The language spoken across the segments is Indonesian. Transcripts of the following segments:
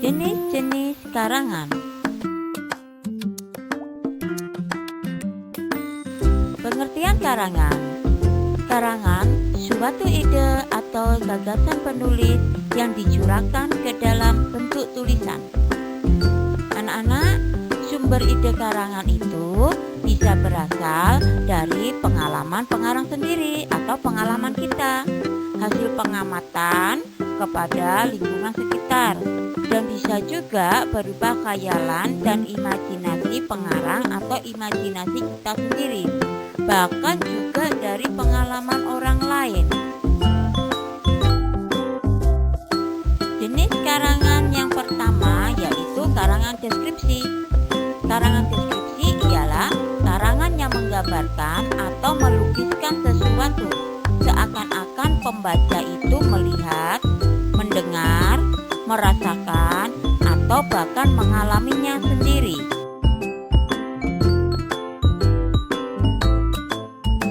Jenis-jenis karangan. Pengertian karangan. Karangan suatu ide atau gagasan penulis yang dicurahkan ke dalam bentuk tulisan. Anak-anak, sumber ide karangan itu bisa berasal dari pengalaman pengarang sendiri atau pengalaman kita, hasil pengamatan kepada lingkungan sekitar, dan bisa juga berupa khayalan dan imajinasi pengarang atau imajinasi kita sendiri, bahkan juga dari pengalaman orang lain. Jenis karangan yang pertama yaitu karangan deskripsi. Karangan deskripsi ialah karangan yang menggambarkan atau melukiskan sesuatu, seakan-akan pembaca itu melihat, mendengar, merasakan, atau bahkan mengalaminya sendiri.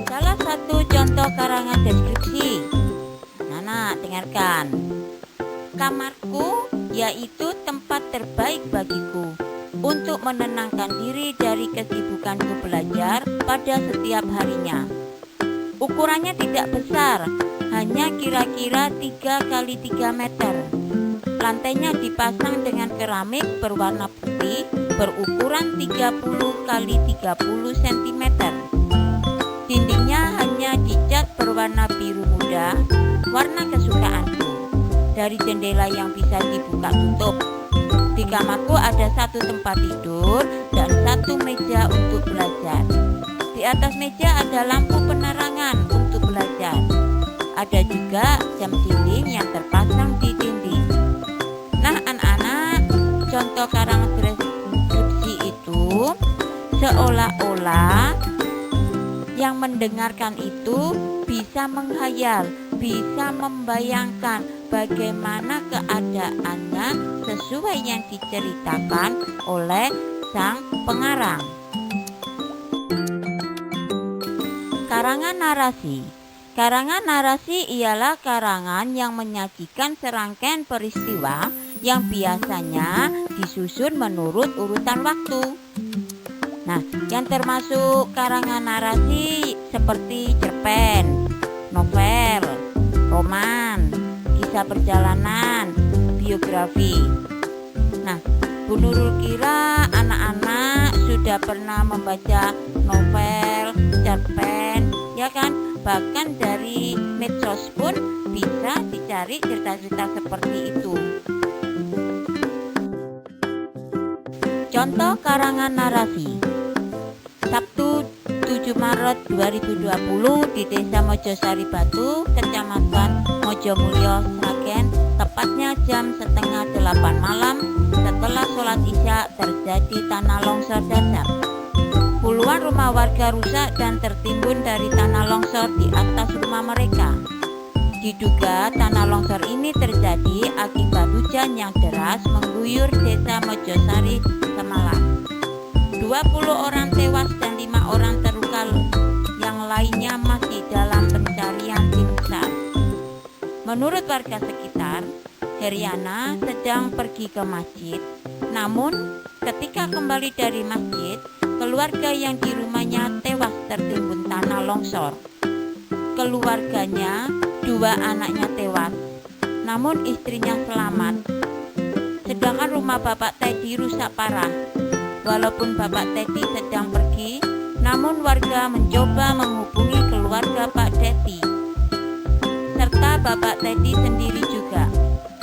Salah satu contoh karangan deskripsi. Nana, dengarkan. Kamarku yaitu tempat terbaik bagiku untuk menenangkan diri dari kesibukanku belajar pada setiap harinya. Ukurannya tidak besar, hanya kira-kira 3 kali 3 meter. Lantainya dipasang dengan keramik berwarna putih berukuran 30 kali 30 cm. Dindingnya hanya dicat berwarna biru muda, warna kesukaanku. Dari jendela yang bisa dibuka tutup. Di kamarku ada 1 tempat tidur dan 1 meja untuk belajar. Di atas meja ada lampu penerangan untuk belajar. Ada juga jam dinding yang terpasang di dinding. Nah, anak-anak, contoh karangan deskripsi itu seolah-olah yang mendengarkan itu bisa menghayal, bisa membayangkan bagaimana keadaannya sesuai yang diceritakan oleh sang pengarang. Karangan narasi. Karangan narasi ialah karangan yang menyajikan serangkaian peristiwa yang biasanya disusun menurut urutan waktu. Nah, yang termasuk karangan narasi seperti cerpen, novel, roman, kisah perjalanan, biografi. Nah, Bu Nurul kira anak-anak sudah pernah membaca novel, cerpen, ya kan? Bahkan dari medsos pun bisa dicari cerita-cerita seperti itu. Contoh karangan narasi. Sabtu 7 Maret 2020 di Desa Mojosari Batu, Kecamatan Mojomulyo, Sragen, tepatnya jam setengah 8 malam setelah sholat isya terjadi tanah longsor dasar. Puluhan rumah warga rusak dan tertimbun dari tanah longsor di atas rumah mereka. Diduga tanah longsor ini terjadi akibat hujan yang deras mengguyur Desa Mojosari semalam. 20 orang tewas dan 5 orang terluka, yang lainnya masih dalam pencarian tim SAR. Menurut warga sekitar, Heriana sedang pergi ke masjid. Namun, ketika kembali dari masjid, keluarga yang di rumahnya tewas tertimbun tanah longsor. Keluarganya, 2 anaknya tewas, namun istrinya selamat. Sedangkan rumah Bapak Teddy rusak parah. Walaupun Bapak Teddy sedang pergi, namun warga mencoba menghubungi keluarga Pak Teddy serta Bapak Teddy sendiri juga.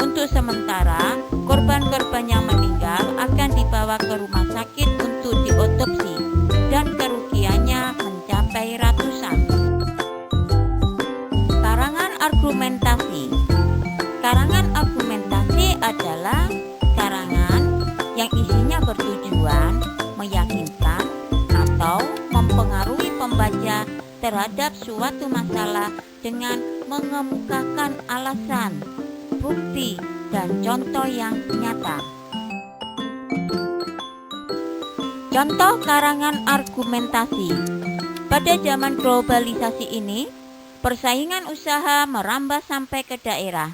Untuk sementara, korban-korban yang meninggal akan dibawa ke rumah sakit untuk diotopsi dan kerugiannya mencapai ratusan. Karangan argumentasi. Karangan argumentasi adalah karangan yang isinya bertujuan meyakinkan atau mempengaruhi pembaca terhadap suatu masalah dengan mengemukakan alasan, bukti, dan contoh yang nyata. Contoh karangan argumentasi. Pada zaman globalisasi ini, persaingan usaha merambah sampai ke daerah.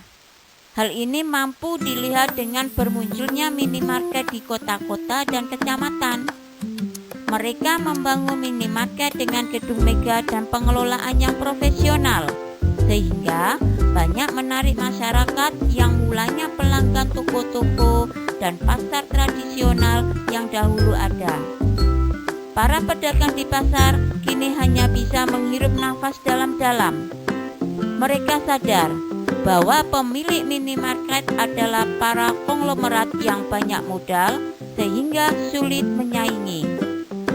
Hal ini mampu dilihat dengan bermunculnya minimarket di kota-kota dan kecamatan. Mereka membangun minimarket dengan gedung megah dan pengelolaan yang profesional, sehingga banyak menarik masyarakat yang mulanya pelanggan toko-toko dan pasar tradisional yang dahulu ada. Para pedagang di pasar kini hanya bisa menghirup nafas dalam-dalam. Mereka sadar bahwa pemilik minimarket adalah para konglomerat yang banyak modal sehingga sulit menyaingi.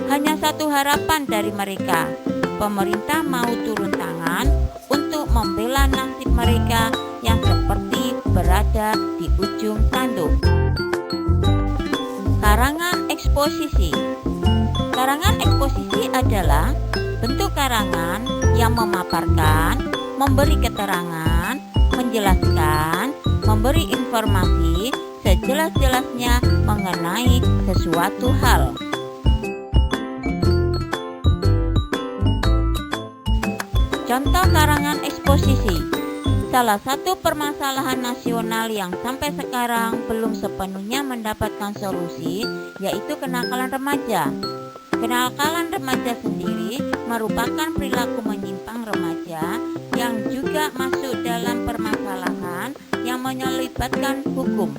Hanya satu harapan dari mereka, pemerintah mau turun tangan untuk membela nasib mereka yang seperti berada di ujung tanduk. Karangan eksposisi. Karangan eksposisi adalah bentuk karangan yang memaparkan, memberi keterangan, menjelaskan, memberi informasi sejelas-jelasnya mengenai sesuatu hal. Contoh karangan eksposisi. Salah satu permasalahan nasional yang sampai sekarang belum sepenuhnya mendapatkan solusi yaitu kenakalan remaja. Kenakalan remaja sendiri merupakan perilaku menyimpang remaja yang juga masuk dalam permasalahan yang melibatkan hukum.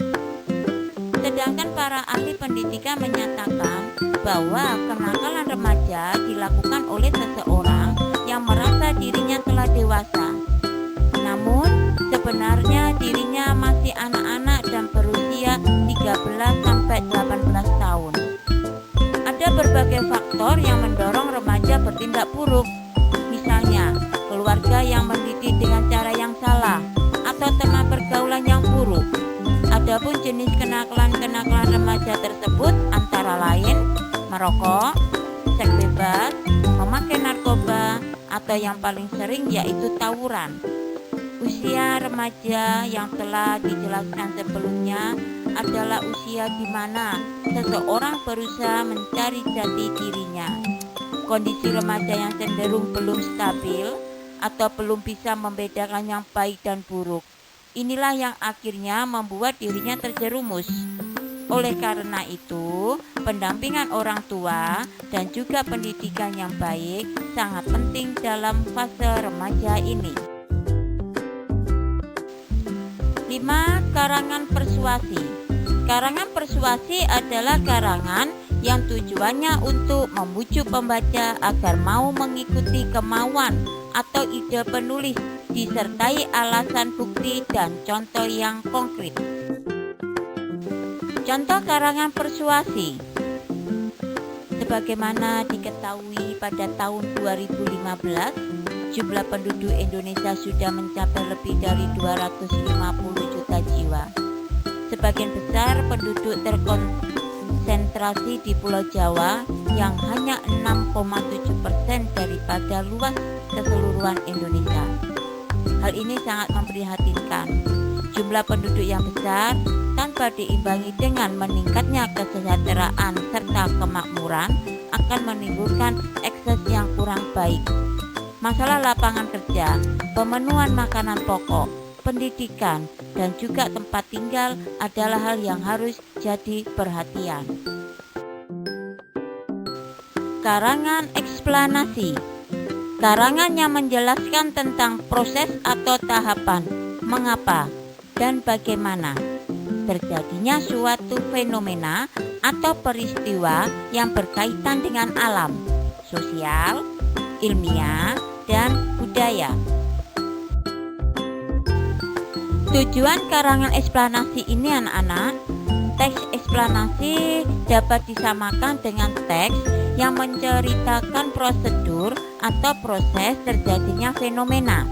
Sedangkan para ahli pendidikan menyatakan bahwa kenakalan remaja dilakukan oleh seseorang yang merasa dirinya telah dewasa. Namun, sebenarnya dirinya masih anak-anak dan berusia 13-18 tahun. Ada berbagai faktor yang mendorong remaja bertindak buruk. Misalnya, keluarga yang mendidik dengan cara yang salah atau teman pergaulan yang buruk. Adapun jenis kenakalan-kenakalan remaja tersebut antara lain merokok, seks bebas, memakai narkoba, atau yang paling sering yaitu tawuran. Usia remaja yang telah dijelaskan sebelumnya adalah usia di mana seseorang berusaha mencari jati dirinya. Kondisi remaja yang cenderung belum stabil atau belum bisa membedakan yang baik dan buruk. Inilah yang akhirnya membuat dirinya terjerumus. Oleh karena itu, pendampingan orang tua dan juga pendidikan yang baik sangat penting dalam fase remaja ini. 5. Karangan persuasi. Karangan persuasi adalah karangan yang tujuannya untuk membujuk pembaca agar mau mengikuti kemauan atau ide penulis disertai alasan bukti dan contoh yang konkret. Contoh karangan persuasi. Sebagaimana diketahui pada tahun 2015, jumlah penduduk Indonesia sudah mencapai lebih dari 250 juta jiwa. Sebagian besar penduduk terkonsentrasi di Pulau Jawa yang hanya 6,7% daripada luas keseluruhan Indonesia. Hal ini sangat memprihatinkan. Jumlah penduduk yang besar tanpa diimbangi dengan meningkatnya kesejahteraan serta kemakmuran akan menimbulkan ekses yang kurang baik. Masalah lapangan kerja, pemenuhan makanan pokok, pendidikan, dan juga tempat tinggal adalah hal yang harus jadi perhatian. Karangan eksplanasi. Karangan yang menjelaskan tentang proses atau tahapan, mengapa dan bagaimana terjadinya suatu fenomena atau peristiwa yang berkaitan dengan alam, sosial, ilmiah, dan budaya. Tujuan karangan eksplanasi ini anak-anak, teks eksplanasi dapat disamakan dengan teks yang menceritakan prosedur atau proses terjadinya fenomena.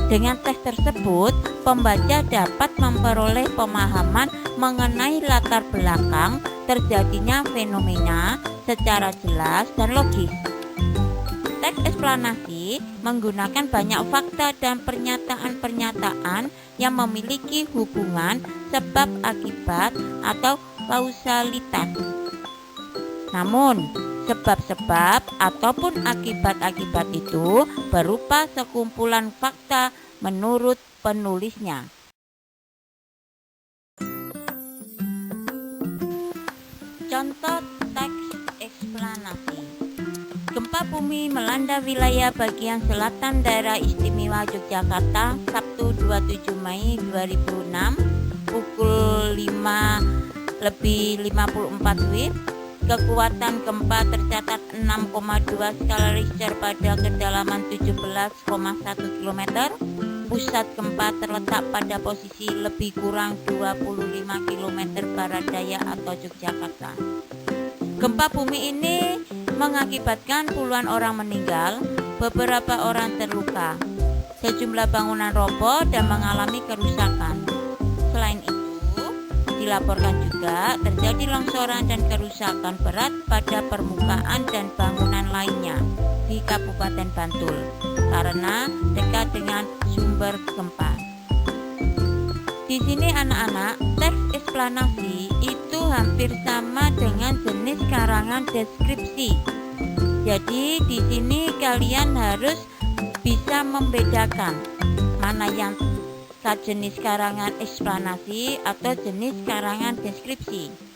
Dengan teks tersebut, pembaca dapat memperoleh pemahaman mengenai latar belakang terjadinya fenomena secara jelas dan logis. Teks eksplanasi menggunakan banyak fakta dan pernyataan-pernyataan yang memiliki hubungan sebab akibat atau kausalitas. Namun, sebab-sebab ataupun akibat-akibat itu berupa sekumpulan fakta menurut penulisnya. Contoh teks eksplanasi. Gempa bumi melanda wilayah bagian selatan daerah istimewa Yogyakarta Sabtu 27 Mei 2006 pukul 5:54 WIB. Kekuatan gempa tercatat 6,2 skala Richter pada kedalaman 17,1 km. Pusat gempa terletak pada posisi lebih kurang 25 km barat daya atau Yogyakarta. Gempa bumi ini mengakibatkan puluhan orang meninggal, beberapa orang terluka. Sejumlah bangunan roboh dan mengalami kerusakan. Selain itu, dilaporkan juga terjadi longsoran dan kerusakan berat pada permukaan dan bangunan lainnya di Kabupaten Bantul karena dekat dengan sumber gempa. Di sini anak-anak, teks eksplanasi itu hampir sama dengan jenis karangan deskripsi. Jadi di sini kalian harus bisa membedakan mana yang jenis karangan eksplanasi atau jenis karangan deskripsi.